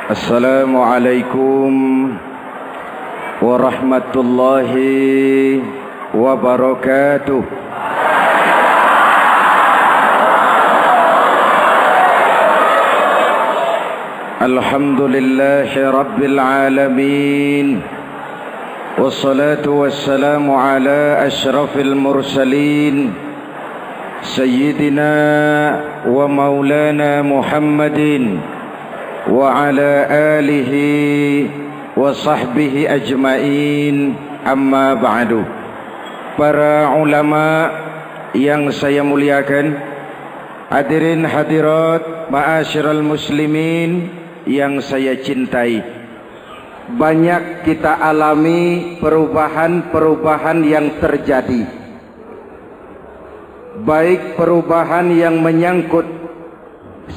Assalamualaikum warahmatullahi wabarakatuh. Alhamdulillahi rabbil alamin. Wassalatu wassalamu ala ashrafil mursalin Sayyidina wa maulana Muhammadin wa ala alihi wa sahbihi ajmain, amma ba'du. Para ulama yang saya muliakan, hadirin hadirat ma'asyiral muslimin yang saya cintai, banyak kita alami perubahan-perubahan yang terjadi, baik perubahan yang menyangkut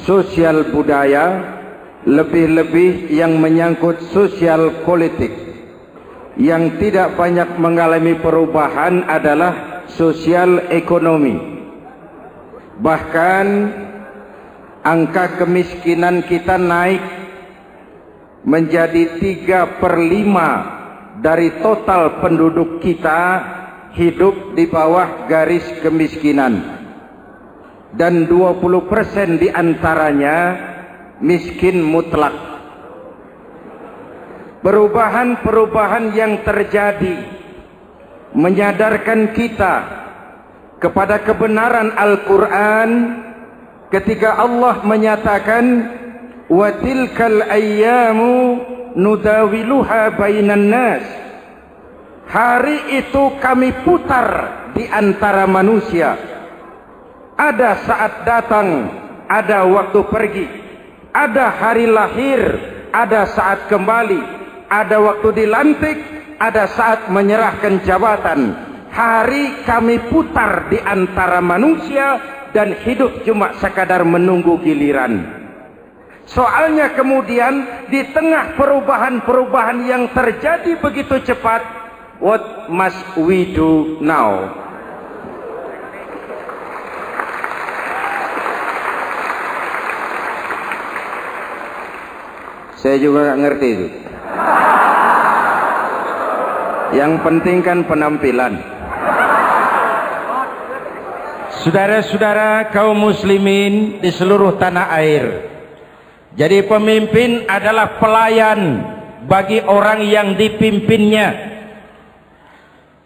sosial budaya, lebih-lebih yang menyangkut sosial politik. Yang tidak banyak mengalami perubahan adalah sosial ekonomi. Bahkan angka kemiskinan kita naik menjadi 3/5 dari total penduduk kita hidup di bawah garis kemiskinan, dan 20% diantaranya miskin mutlak. Perubahan-perubahan yang terjadi menyadarkan kita kepada kebenaran Al-Quran ketika Allah menyatakan wa tilkal ayyamu nudawiluha bainan nas. Hari itu kami putar di antara manusia. Ada saat datang, ada waktu pergi. Ada hari lahir, ada saat kembali, ada waktu dilantik, ada saat menyerahkan jabatan. Hari kami putar di antara manusia dan hidup cuma sekadar menunggu giliran. Soalnya kemudian di tengah perubahan-perubahan yang terjadi begitu cepat, what must we do now? Saya juga nggak ngerti itu. Yang penting kan penampilan. Saudara-saudara kaum muslimin di seluruh tanah air, jadi pemimpin adalah pelayan bagi orang yang dipimpinnya.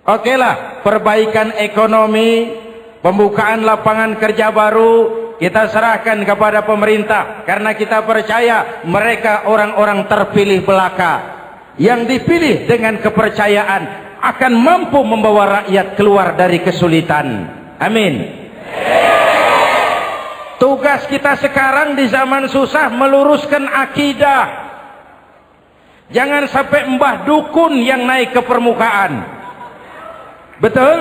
Okelah, perbaikan ekonomi, pembukaan lapangan kerja baru kita serahkan kepada pemerintah, karena kita percaya mereka orang-orang terpilih belaka yang dipilih dengan kepercayaan akan mampu membawa rakyat keluar dari kesulitan. Amin. Tugas kita sekarang di zaman susah meluruskan akidah. Jangan sampai mbah dukun yang naik ke permukaan. Betul?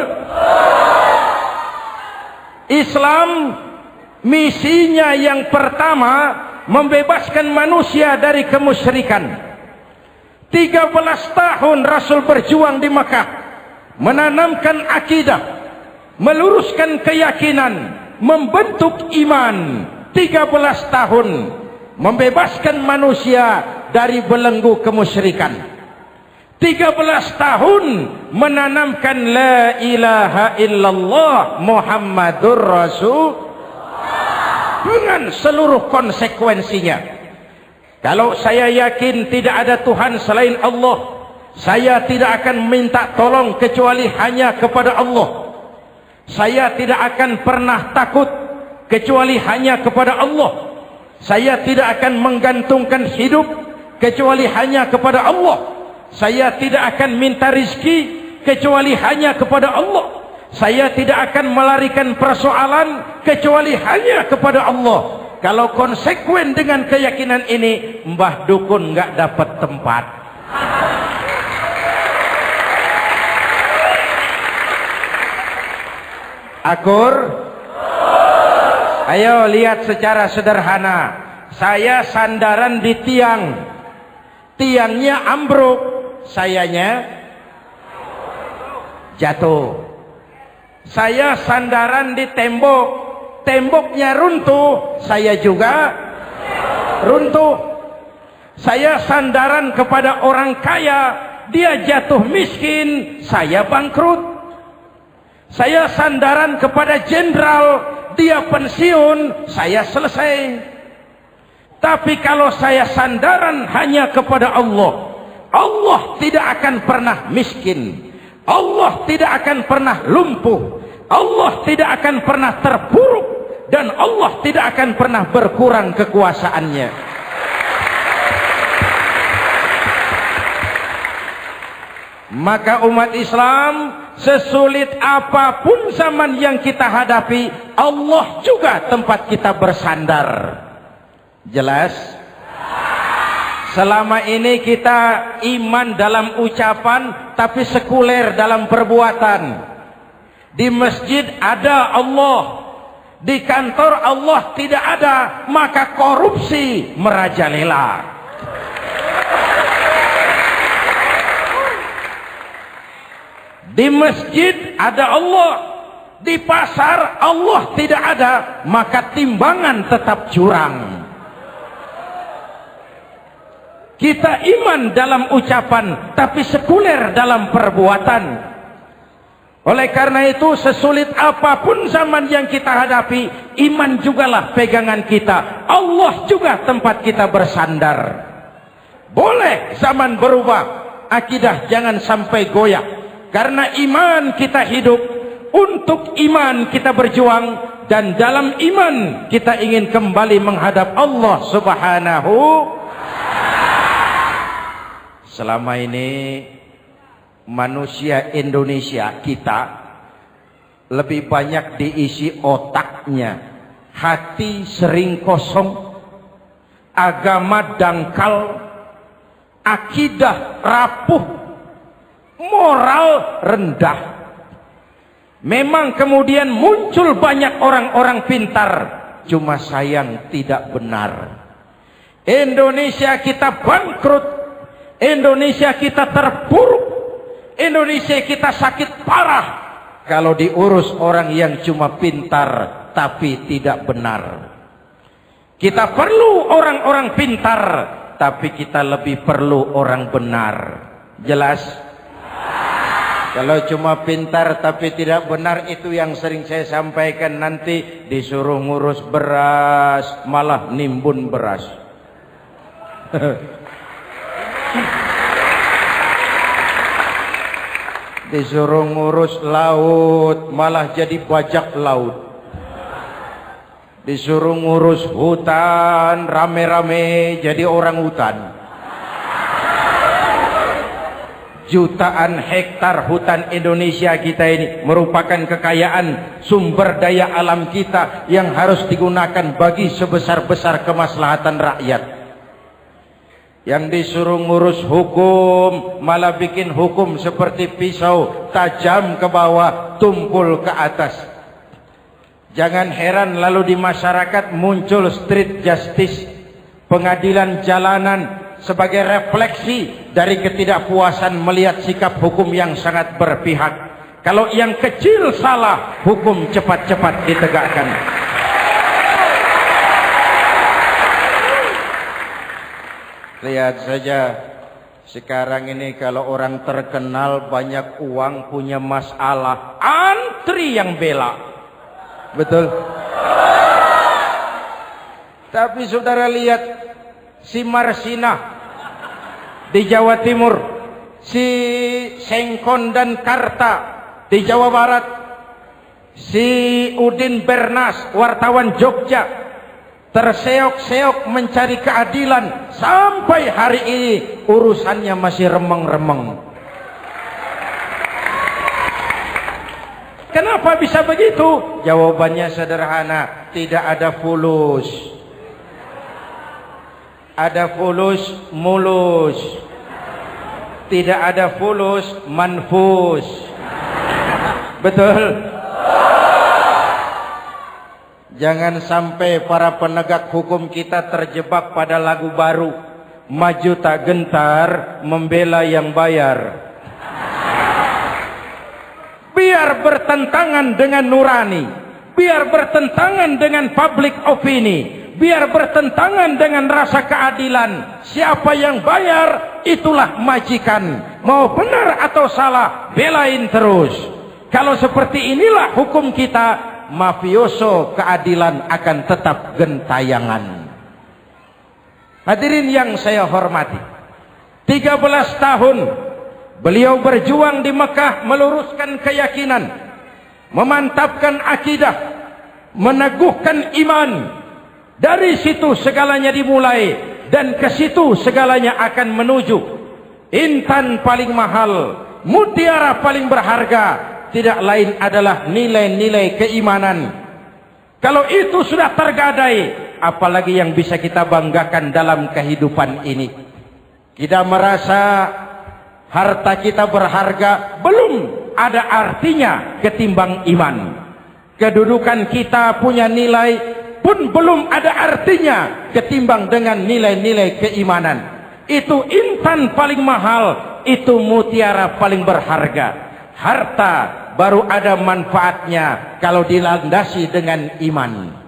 Islam misinya yang pertama membebaskan manusia dari kemusyrikan. 13 tahun Rasul berjuang di Makkah, menanamkan akidah, meluruskan keyakinan, membentuk iman. 13 tahun membebaskan manusia dari belenggu kemusyrikan. 13 tahun menanamkan la ilaha illallah Muhammadur Rasul dengan seluruh konsekuensinya. Kalau saya yakin tidak ada Tuhan selain Allah, saya tidak akan minta tolong kecuali hanya kepada Allah. Saya tidak akan pernah takut kecuali hanya kepada Allah. Saya tidak akan menggantungkan hidup kecuali hanya kepada Allah. Saya tidak akan minta rizki kecuali hanya kepada Allah. Saya tidak akan melarikan persoalan kecuali hanya kepada Allah. Kalau konsekuen dengan keyakinan ini, mbah dukun nggak dapat tempat. Akur? Ayo lihat secara sederhana. Saya sandaran di tiang, tiangnya ambruk, sayanya jatuh. Saya sandaran di tembok, temboknya runtuh, saya juga runtuh. Saya sandaran kepada orang kaya, dia jatuh miskin, saya bangkrut. Saya sandaran kepada jenderal, dia pensiun, saya selesai. Tapi kalau saya sandaran hanya kepada Allah, Allah tidak akan pernah miskin, Allah tidak akan pernah lumpuh, Allah tidak akan pernah terpuruk, dan Allah tidak akan pernah berkurang kekuasaannya. Maka umat Islam, sesulit apapun zaman yang kita hadapi, Allah juga tempat kita bersandar. Jelas? Selama ini kita iman dalam ucapan, tapi sekuler dalam perbuatan. Di masjid ada Allah, di kantor Allah tidak ada, maka korupsi merajalela. Di masjid ada Allah, di pasar Allah tidak ada, maka timbangan tetap curang. Kita iman dalam ucapan, tapi sekuler dalam perbuatan. Oleh karena itu, sesulit apapun zaman yang kita hadapi, iman jugalah pegangan kita. Allah juga tempat kita bersandar. Boleh zaman berubah, akidah jangan sampai goyah. Karena iman kita hidup, untuk iman kita berjuang, dan dalam iman kita ingin kembali menghadap Allah Subhanahu. Selama ini manusia Indonesia kita lebih banyak diisi otaknya, hati sering kosong, agama dangkal, akidah rapuh, moral rendah. Memang kemudian muncul banyak orang-orang pintar, cuma sayang tidak benar. Indonesia kita bangkrut, Indonesia kita terpuruk, Indonesia kita sakit parah kalau diurus orang yang cuma pintar tapi tidak benar. Kita perlu orang-orang pintar, tapi kita lebih perlu orang benar. Jelas? Kalau cuma pintar tapi tidak benar, itu yang sering saya sampaikan, nanti disuruh ngurus beras malah nimbun beras. Disuruh ngurus laut malah jadi bajak laut. Disuruh ngurus hutan rame-rame jadi orang hutan. Jutaan hektar hutan Indonesia kita ini merupakan kekayaan sumber daya alam kita yang harus digunakan bagi sebesar-besar kemaslahatan rakyat. Yang disuruh ngurus hukum malah bikin hukum seperti pisau, tajam ke bawah, tumpul ke atas. Jangan heran lalu di masyarakat muncul street justice, pengadilan jalanan, sebagai refleksi dari ketidakpuasan melihat sikap hukum yang sangat berpihak. Kalau yang kecil salah, hukum cepat-cepat ditegakkan. Lihat saja sekarang ini, kalau orang terkenal banyak uang punya masalah, antri yang bela. Betul? Tapi saudara lihat si Marsina di Jawa Timur, si Sengkon dan Karta di Jawa Barat, si Udin Bernas wartawan Jogja, terseok-seok mencari keadilan, sampai hari ini urusannya masih remeng-remeng. Kenapa bisa begitu? Jawabannya sederhana, tidak ada fulus. Ada fulus mulus, tidak ada fulus manfus. Betul? Jangan sampai para penegak hukum kita terjebak pada lagu baru, maju tak gentar membela yang bayar. Biar bertentangan dengan nurani, biar bertentangan dengan public opini, biar bertentangan dengan rasa keadilan. Siapa yang bayar, itulah majikan. Mau benar atau salah, belain terus. Kalau seperti inilah hukum kita, mafioso keadilan akan tetap gentayangan. Hadirin yang saya hormati, 13 tahun beliau berjuang di Mekah, meluruskan keyakinan, memantapkan akidah, meneguhkan iman. Dari situ segalanya dimulai, dan ke situ segalanya akan menuju. Intan paling mahal, mutiara paling berharga, tidak lain adalah nilai-nilai keimanan. Kalau itu sudah tergadai, apalagi yang bisa kita banggakan dalam kehidupan ini? Kita merasa harta kita berharga, belum ada artinya ketimbang iman. Kedudukan kita punya nilai pun belum ada artinya ketimbang dengan nilai-nilai keimanan. Itu intan paling mahal, itu mutiara paling berharga. Harta baru ada manfaatnya kalau dilandasi dengan iman.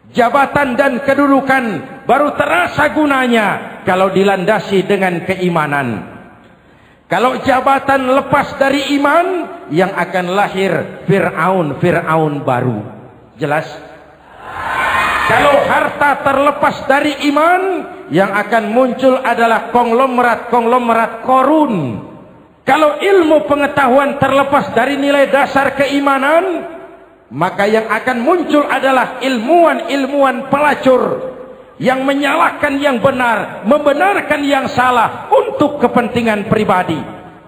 Jabatan dan kedudukan baru terasa gunanya kalau dilandasi dengan keimanan. Kalau jabatan lepas dari iman, yang akan lahir Fir'aun baru. Jelas? Kalau harta terlepas dari iman, yang akan muncul adalah konglomerat korun. Kalau ilmu pengetahuan terlepas dari nilai dasar keimanan, maka yang akan muncul adalah ilmuwan pelacur yang menyalahkan yang benar, membenarkan yang salah untuk kepentingan pribadi.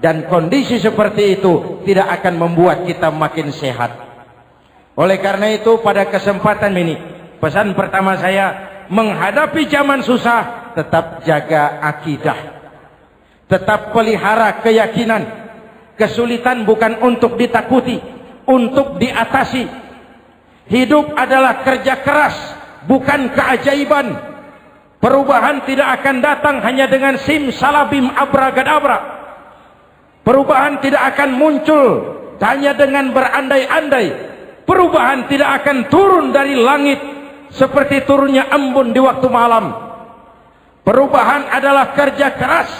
Dan kondisi seperti itu tidak akan membuat kita makin sehat. Oleh karena itu, pada kesempatan ini, pesan pertama saya, menghadapi zaman susah, tetap jaga akidah, tetap pelihara keyakinan. Kesulitan bukan untuk ditakuti, untuk diatasi. Hidup adalah kerja keras, bukan keajaiban. Perubahan tidak akan datang hanya dengan simsalabim abragadabra. Perubahan tidak akan muncul hanya dengan berandai-andai. Perubahan tidak akan turun dari langit seperti turunnya embun di waktu malam. Perubahan adalah kerja keras,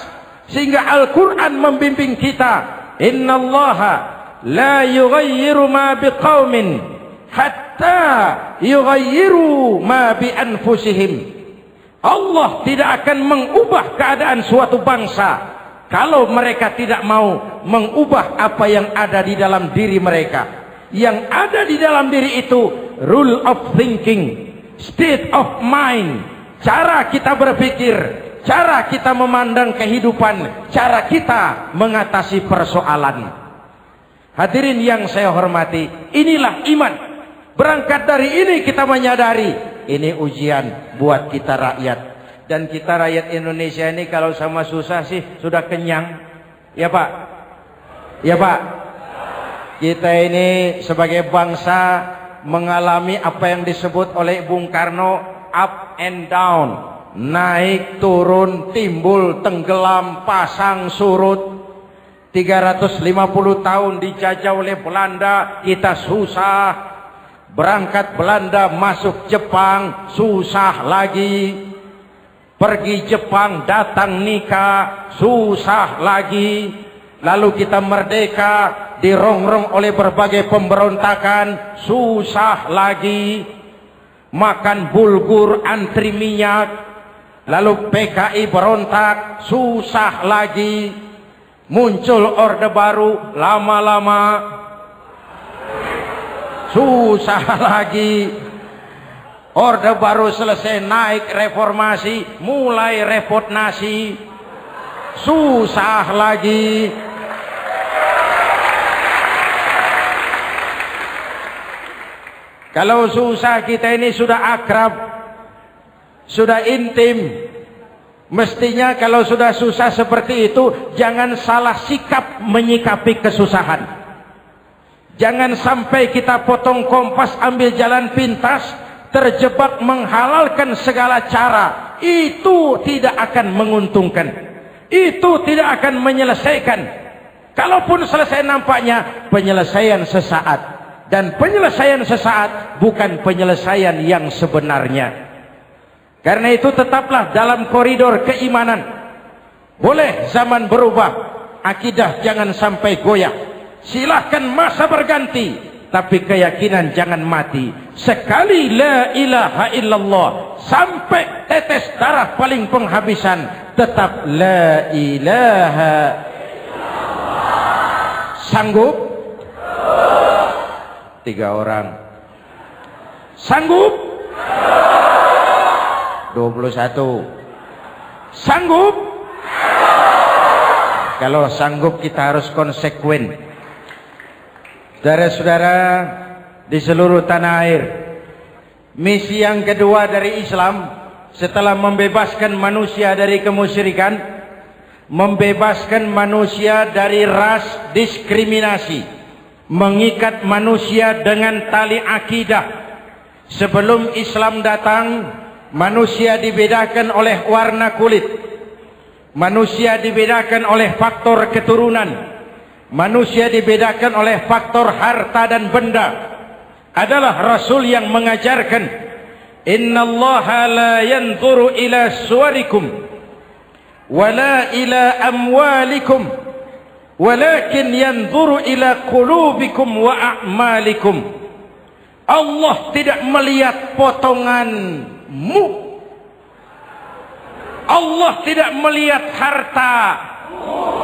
sehingga Al-Quran membimbing kita, innallaha la yughayyiru ma biqaumin hatta yughayyiru ma bi anfusihim. Allah tidak akan mengubah keadaan suatu bangsa kalau mereka tidak mau mengubah apa yang ada di dalam diri mereka. Yang ada di dalam diri itu rule of thinking, state of mind, cara kita berpikir, cara kita memandang kehidupan, cara kita mengatasi persoalan. Hadirin yang saya hormati, inilah iman. Berangkat dari ini kita menyadari, ini ujian buat kita rakyat. Dan kita rakyat Indonesia ini kalau sama susah sih sudah kenyang. Ya Pak? Ya Pak? Kita ini sebagai bangsa mengalami apa yang disebut oleh Bung Karno up and down, naik turun, timbul tenggelam, pasang surut. 350 tahun dijajah oleh Belanda, kita susah. Berangkat Belanda masuk Jepang, susah lagi. Pergi Jepang, datang nikah, susah lagi. Lalu kita merdeka, dirongrong oleh berbagai pemberontakan, susah lagi. Makan bulgur, antri minyak. Lalu PKI berontak, susah lagi. Muncul orde baru, lama-lama susah lagi. Orde baru selesai, naik reformasi, mulai repot nasi, susah lagi. Kalau susah kita ini sudah akrab, sudah intim. Mestinya kalau sudah susah seperti itu, jangan salah sikap menyikapi kesusahan. Jangan sampai kita potong kompas, ambil jalan pintas, terjebak menghalalkan segala cara. Itu tidak akan menguntungkan, itu tidak akan menyelesaikan. Kalaupun selesai, nampaknya penyelesaian sesaat. Dan penyelesaian sesaat bukan penyelesaian yang sebenarnya. Karena itu tetaplah dalam koridor keimanan. Boleh zaman berubah, akidah jangan sampai goyah. Silahkan masa berganti, tapi keyakinan jangan mati. Sekali la ilaha illallah sampai tetes darah paling penghabisan, tetap la ilaha illallah. Sanggup? 3 orang. Sanggup? 21. Sanggup? Kalau sanggup kita harus konsekuen. Saudara-saudara di seluruh tanah air, misi yang kedua dari Islam setelah membebaskan manusia dari kemusyrikan, membebaskan manusia dari ras diskriminasi, mengikat manusia dengan tali akidah. Sebelum Islam datang, manusia dibedakan oleh warna kulit, manusia dibedakan oleh faktor keturunan, manusia dibedakan oleh faktor harta dan benda. Adalah Rasul yang mengajarkan, innallaha la yanzuru ila suwarikum wala ila amwalikum walakin yanzuru ila qulubikum wa a'malikum. Allah tidak melihat potonganmu, Allah tidak melihat hartamu.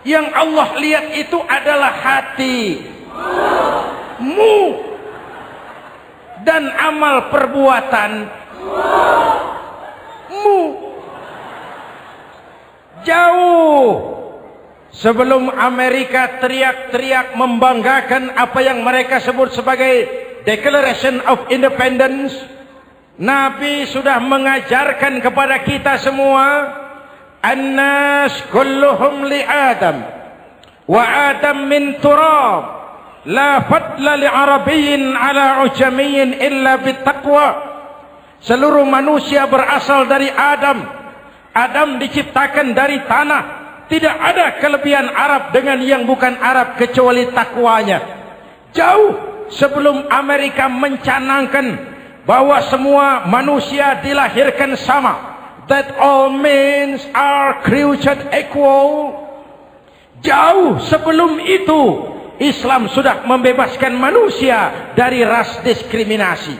Yang Allah lihat itu adalah hatimu dan amal perbuatanmu. Jauh sebelum Amerika teriak-teriak membanggakan apa yang mereka sebut sebagai Declaration of Independence, Nabi sudah mengajarkan kepada kita semua, An-nas kulluhum li Adam wa Adam min turab la fadla li Arabiyyin ala ujamiyyin illa bittaqwa. Seluruh manusia berasal dari Adam. Adam diciptakan dari tanah. Tidak ada kelebihan Arab dengan yang bukan Arab kecuali takwanya. Jauh sebelum Amerika mencanangkan bahwa semua manusia dilahirkan sama, that all men are created equal. Jauh sebelum itu Islam sudah membebaskan manusia dari ras diskriminasi.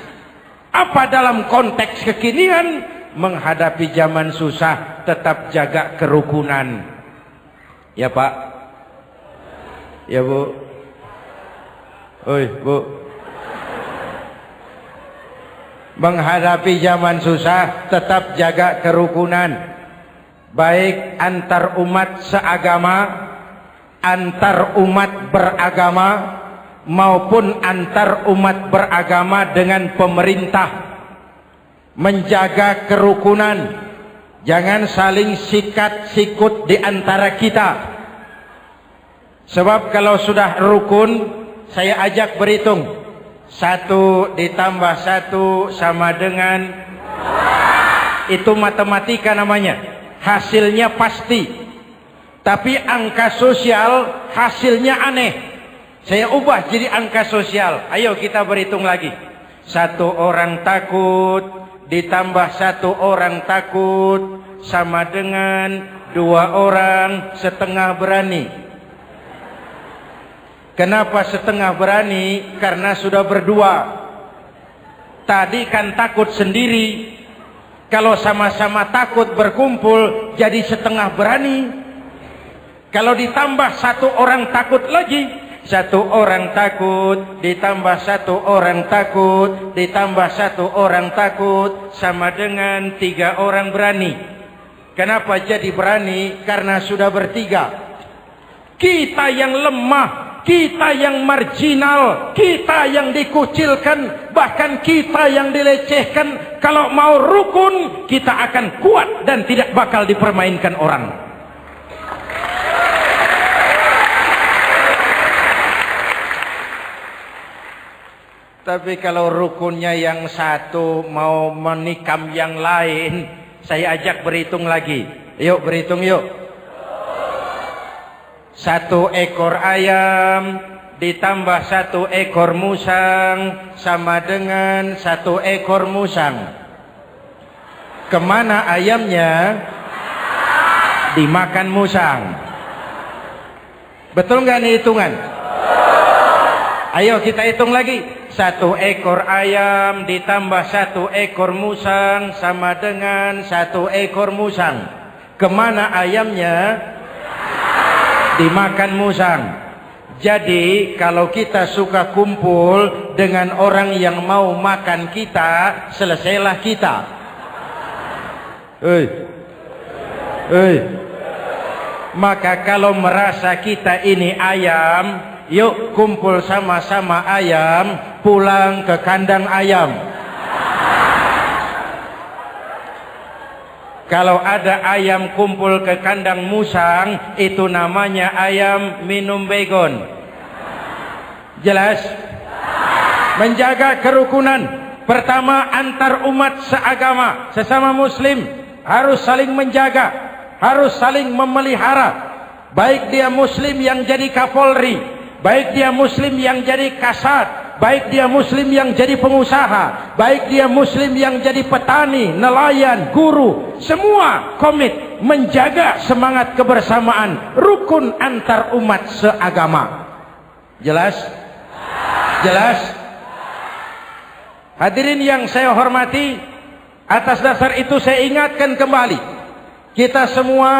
Apa dalam konteks kekinian menghadapi zaman susah tetap jaga kerukunan? Ya Pak, ya Bu, oi Bu. Menghadapi zaman susah tetap jaga kerukunan, baik antar umat seagama, antar umat beragama, maupun antar umat beragama dengan pemerintah. Menjaga kerukunan, jangan saling sikat sikut di antara kita. Sebab kalau sudah rukun, saya ajak berhitung, 1 ditambah 1 sama dengan, itu matematika namanya, hasilnya pasti. Tapi angka sosial hasilnya aneh. Saya ubah jadi angka sosial. Ayo kita berhitung lagi. 1 orang takut ditambah 1 orang takut sama dengan 2 orang setengah berani. Kenapa setengah berani? Karena sudah berdua. Tadi kan takut sendiri. Kalau sama-sama takut berkumpul jadi setengah berani. Kalau ditambah 1 orang takut lagi, 1 orang takut ditambah 1 orang takut ditambah 1 orang takut sama dengan 3 orang berani. Kenapa jadi berani? Karena sudah bertiga. Kita yang lemah, kita yang marginal, kita yang dikucilkan, bahkan kita yang dilecehkan, kalau mau rukun kita akan kuat dan tidak bakal dipermainkan orang. Tapi kalau rukunnya yang satu mau menikam yang lain, saya ajak berhitung lagi. Yuk berhitung yuk. 1 ekor ayam ditambah 1 ekor musang sama dengan 1 ekor musang. Kemana ayamnya? Dimakan musang. Betul nggak nih hitungan? Ayo kita hitung lagi. 1 ekor ayam ditambah 1 ekor musang sama dengan 1 ekor musang. Kemana ayamnya? Dimakan musang. Jadi kalau kita suka kumpul dengan orang yang mau makan kita, selesailah kita. Maka kalau merasa kita ini ayam, yuk kumpul sama-sama ayam, pulang ke kandang ayam. Kalau ada ayam kumpul ke kandang musang, itu namanya ayam minum baygon. Jelas? Menjaga kerukunan. Pertama, antar umat seagama, sesama muslim harus saling menjaga, harus saling memelihara. Baik dia muslim yang jadi kapolri, baik dia muslim yang jadi kasat, baik dia muslim yang jadi pengusaha, baik dia muslim yang jadi petani, nelayan, guru, semua komit menjaga semangat kebersamaan, rukun antar umat seagama. Jelas? Jelas? Hadirin yang saya hormati, atas dasar itu saya ingatkan kembali, kita semua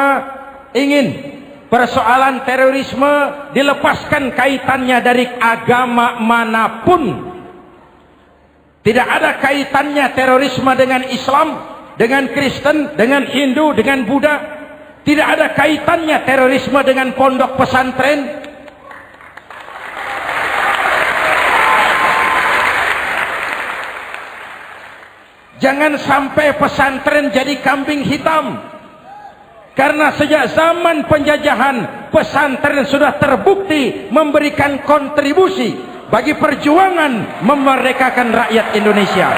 ingin persoalan terorisme dilepaskan kaitannya dari agama manapun. Tidak ada kaitannya terorisme dengan Islam, dengan Kristen, dengan Hindu, dengan Buddha. Tidak ada kaitannya terorisme dengan pondok pesantren. Jangan sampai pesantren jadi kambing hitam. Karena sejak zaman penjajahan, pesantren sudah terbukti memberikan kontribusi bagi perjuangan memerdekakan rakyat Indonesia.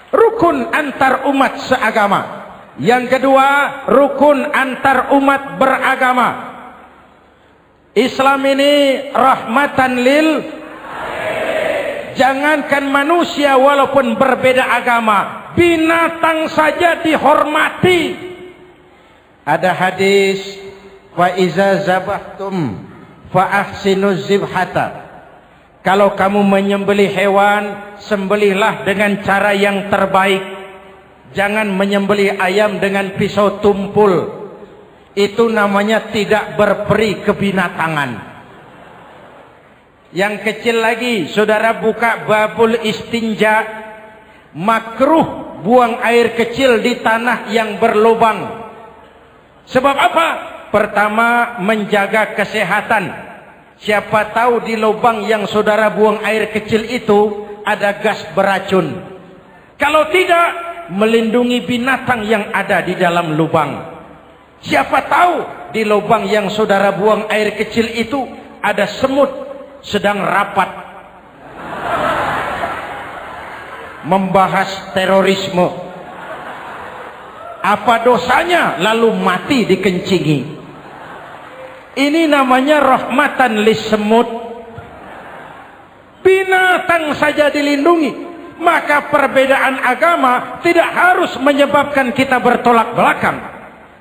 Rukun antar umat seagama. Yang kedua, rukun antar umat beragama. Islam ini rahmatan lil. Jangankan manusia walaupun berbeda agama, binatang saja dihormati. Ada hadis, wa iza zabahtum fa ahsinuz zibhata. Kalau kamu menyembelih hewan, sembelihlah dengan cara yang terbaik. Jangan menyembelih ayam dengan pisau tumpul. Itu namanya tidak berperi kebinatangan. Yang kecil lagi, saudara buka babul istinja, makruh buang air kecil di tanah yang berlubang. Sebab apa? Pertama, menjaga kesehatan. Siapa tahu di lubang yang saudara buang air kecil itu ada gas beracun. Kalau tidak, melindungi binatang yang ada di dalam lubang. Siapa tahu di lubang yang saudara buang air kecil itu ada semut sedang rapat membahas terorisme. Apa dosanya lalu mati dikencingi? Ini namanya rahmatan lis semut. Binatang saja dilindungi. Maka perbedaan agama tidak harus menyebabkan kita bertolak belakang.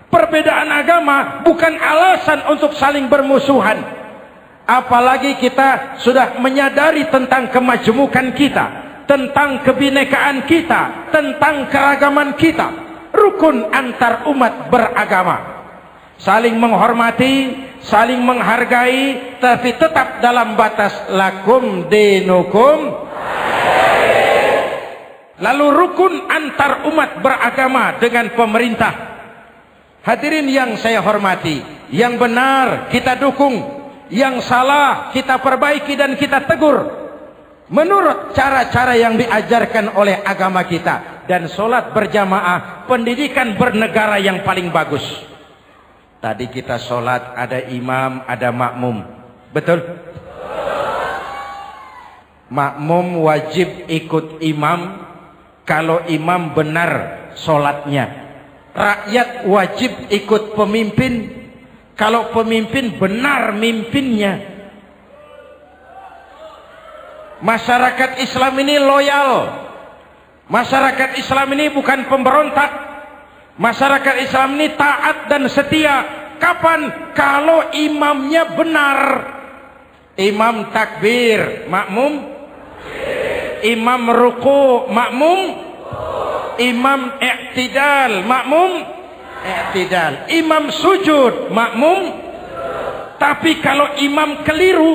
Perbedaan agama bukan alasan untuk saling bermusuhan. Apalagi kita sudah menyadari tentang kemajemukan kita, tentang kebinekaan kita, tentang keragaman kita. Rukun antar umat beragama. Saling menghormati, saling menghargai, tapi tetap dalam batas lakum dinukum. Lalu rukun antar umat beragama dengan pemerintah. Hadirin yang saya hormati, yang benar kita dukung, yang salah kita perbaiki dan kita tegur menurut cara-cara yang diajarkan oleh agama kita. Dan sholat berjamaah, pendidikan bernegara yang paling bagus. Tadi kita sholat ada imam, ada makmum, betul? Makmum wajib ikut imam kalau imam benar sholatnya. Rakyat wajib ikut pemimpin Kalau pemimpin benar mimpinnya. Masyarakat Islam ini loyal. Masyarakat Islam ini bukan pemberontak. Masyarakat Islam ini taat dan setia. Kapan? Kalau imamnya benar. Imam takbir, makmum. Imam ruku, makmum. Imam i'tidal, makmum. I'tidal. Imam sujud, makmum. Tapi kalau imam keliru,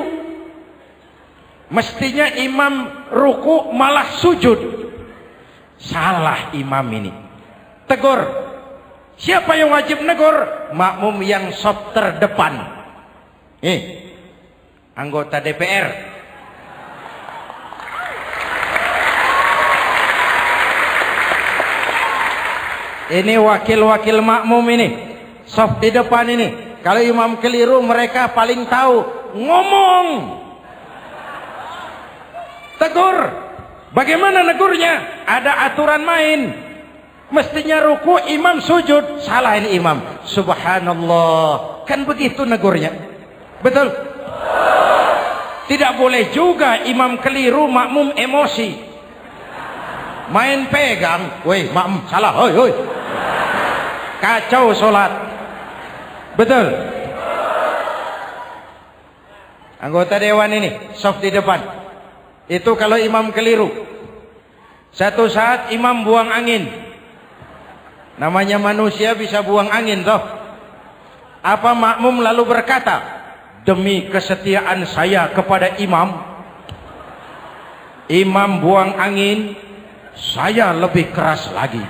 mestinya imam ruku malah sujud. Salah imam ini. Tegur. Siapa yang wajib negur? Makmum yang sop terdepan. Anggota DPR. Ini wakil-wakil makmum ini. Sop di depan ini. Kalau imam keliru mereka paling tahu. Ngomong. Tegur. Bagaimana negurnya? Ada aturan main. Mestinya ruku, imam sujud. Salah ini imam. Subhanallah. Kan begitu negurnya. Betul? Tidak boleh juga imam keliru, makmum emosi. Main pegang. Woi, makmum salah. Hoi, hoi. Kacau sholat. Betul? Anggota dewan ini, soft di depan. Itu kalau imam keliru. Satu saat imam buang angin. Namanya manusia bisa buang angin toh. Apa makmum lalu berkata, demi kesetiaan saya kepada imam, imam buang angin, saya lebih keras lagi.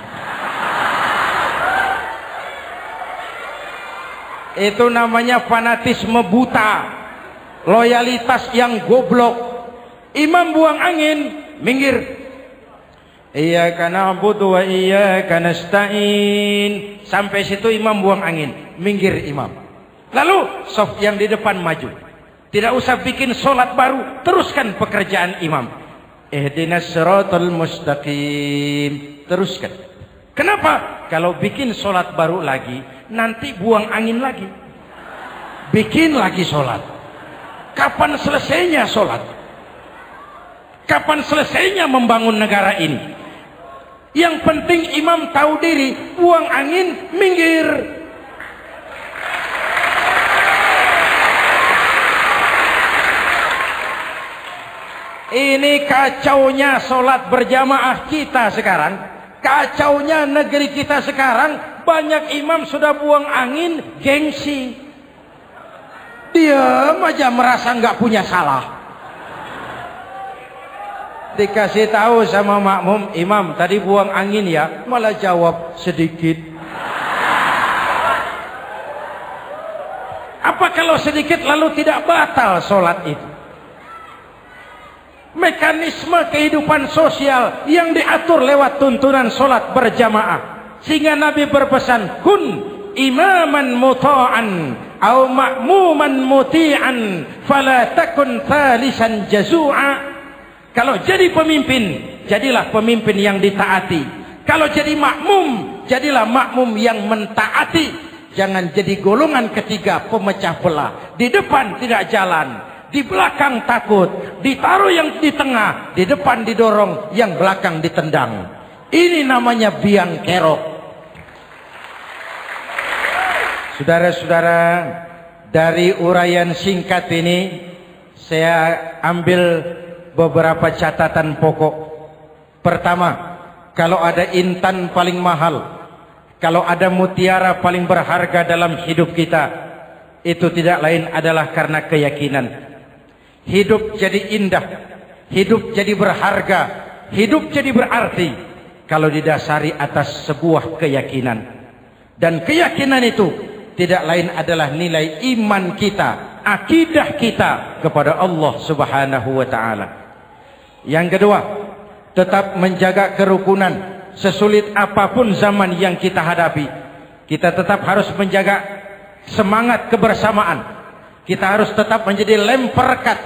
Itu namanya fanatisme buta, loyalitas yang goblok. Imam buang angin, minggir. Iyyaka na'budu wa iyyaka nasta'in. Sampai situ imam buang angin, minggir imam. Lalu saf yang di depan maju. Tidak usah bikin sholat baru, teruskan pekerjaan imam. Ihdinas siratal mustaqim. Teruskan. Kenapa? Kalau bikin sholat baru lagi, nanti buang angin lagi. Bikin lagi sholat. Kapan selesainya sholat? Kapan selesainya membangun negara ini? Yang penting imam tahu diri, buang angin, minggir. Ini kacaunya sholat berjamaah kita sekarang. Kacaunya negeri kita sekarang. Banyak imam sudah buang angin, gengsi. Diam aja merasa nggak punya salah. Dikasih tahu sama makmum, imam tadi buang angin ya, malah jawab sedikit. Apa kalau sedikit lalu tidak batal sholat itu? Mekanisme kehidupan sosial yang diatur lewat tuntunan sholat berjamaah. Sehingga Nabi berpesan, kun imaman muta'an au ma'muman muti'an fala takun thalisan jazu'a. Kalau jadi pemimpin, jadilah pemimpin yang ditaati. Kalau jadi makmum, jadilah makmum yang mentaati. Jangan jadi golongan ketiga pemecah belah. Di depan tidak jalan, di belakang takut, ditaruh yang di tengah, di depan didorong, yang belakang ditendang. Ini namanya biang kerok. Saudara-saudara, dari uraian singkat ini saya ambil beberapa catatan pokok. Pertama, kalau ada intan paling mahal, kalau ada mutiara paling berharga dalam hidup kita, itu tidak lain adalah karena keyakinan. Hidup jadi indah, hidup jadi berharga, hidup jadi berarti kalau didasari atas sebuah keyakinan. Dan keyakinan itu tidak lain adalah nilai iman kita, akidah kita kepada Allah Subhanahu wa taala. Yang kedua, tetap menjaga kerukunan. Sesulit apapun zaman yang kita hadapi, kita tetap harus menjaga semangat kebersamaan. Kita harus tetap menjadi lem perekat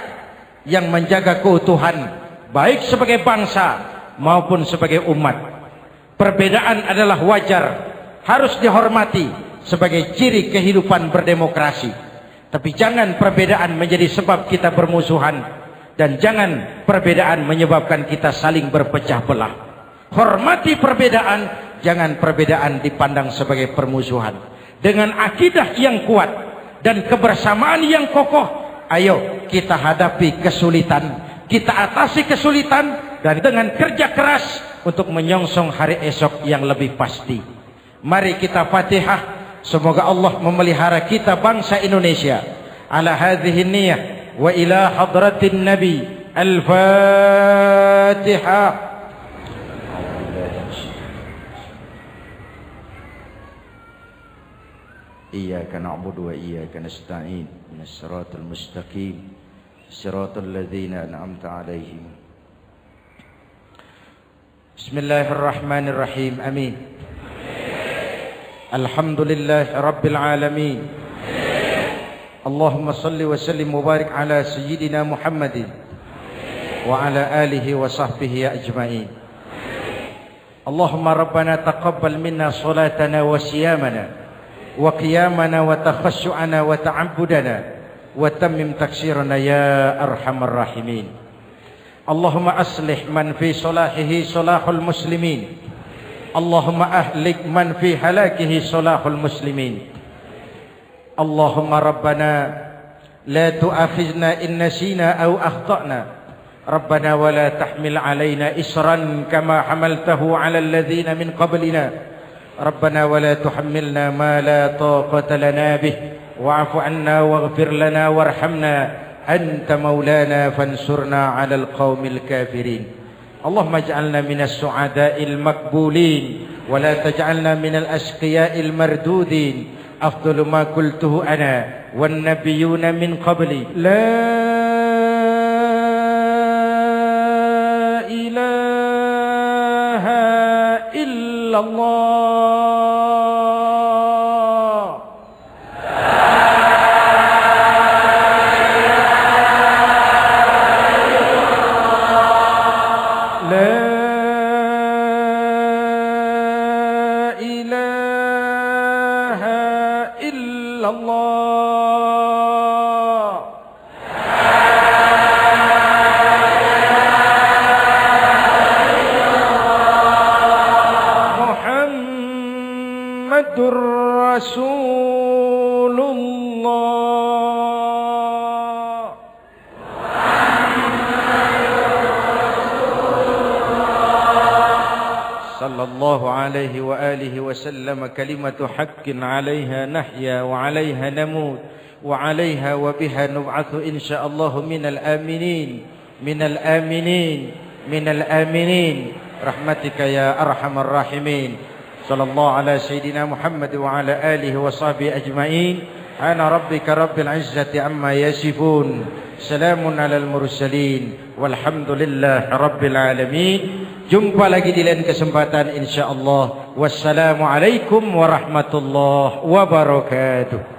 yang menjaga keutuhan, baik sebagai bangsa maupun sebagai umat. Perbedaan adalah wajar, harus dihormati, sebagai ciri kehidupan berdemokrasi. Tapi jangan perbedaan menjadi sebab kita bermusuhan, dan jangan perbedaan menyebabkan kita saling berpecah belah. Hormati perbedaan, jangan perbedaan dipandang sebagai permusuhan. Dengan akidah yang kuat dan kebersamaan yang kokoh, ayo kita hadapi kesulitan, kita atasi kesulitan, dan dengan kerja keras untuk menyongsong hari esok yang lebih pasti. Mari kita Fatihah, semoga Allah memelihara kita bangsa Indonesia ala hadhihi niyah wa ila hadratin Nabi. Al-Fatihah. Iyyaka na'budu wa iyyaka nasta'in. Ihdinas siratal mustaqim. Siratal ladzina an'amta 'alaihim. Bismillahirrahmanirrahim. Amin. Alhamdulillah rabbil alamin. Allahumma salli wa sallim wa barik ala sayyidina Muhammadin wa ala alihi wa sahbihi ajma'in. Allahumma rabbana taqabbal minna salatana wa siyamana wa qiyamana wa takhassu'ana wa ta'abbudana wa tammim taksirana ya arhamar rahimin. Allahumma aslih man fi salahihi salahul muslimin. Allahumma ahlik man fi halakihi salahul muslimin. Allahumma rabbana la tu'akhizna in nasina aw akhtana. Rabbana wa la tahmil alaina isran kama hamaltahu ala alladhina min qablina. Rabbana wa la tuhammilna ma la taqata lana bih wa'fu 'anna waghfir lana warhamna anta maulana fansurna 'alal qaumil kafirin. Allahumma ij'alna minas su'ada'il maqbulin wa la taj'alna minal ashqiya'il mardudin. Afdalu ma qultuhu ana wan nabiyyuna min qabli la ilaha illallah. Sallallahu alaihi wa alihi wa sallam. Kalimatu haqqin 'alaiha nahya wa 'alaiha namut wa 'alaiha wa biha nub'atsu insyaallah minal aminin minal aminin minal aminin rahmatika ya arhamar rahimin. Sallallahu ala sayyidina Muhammad wa ala alihi wa sahbihi ajma'in. Ana rabbika rabbil izzati amma yasifun. Salamun alal mursalin walhamdulillahi rabbil alamin. Jumpa lagi di lain kesempatan insyaallah. Wassalamualaikum warahmatullahi wabarakatuh.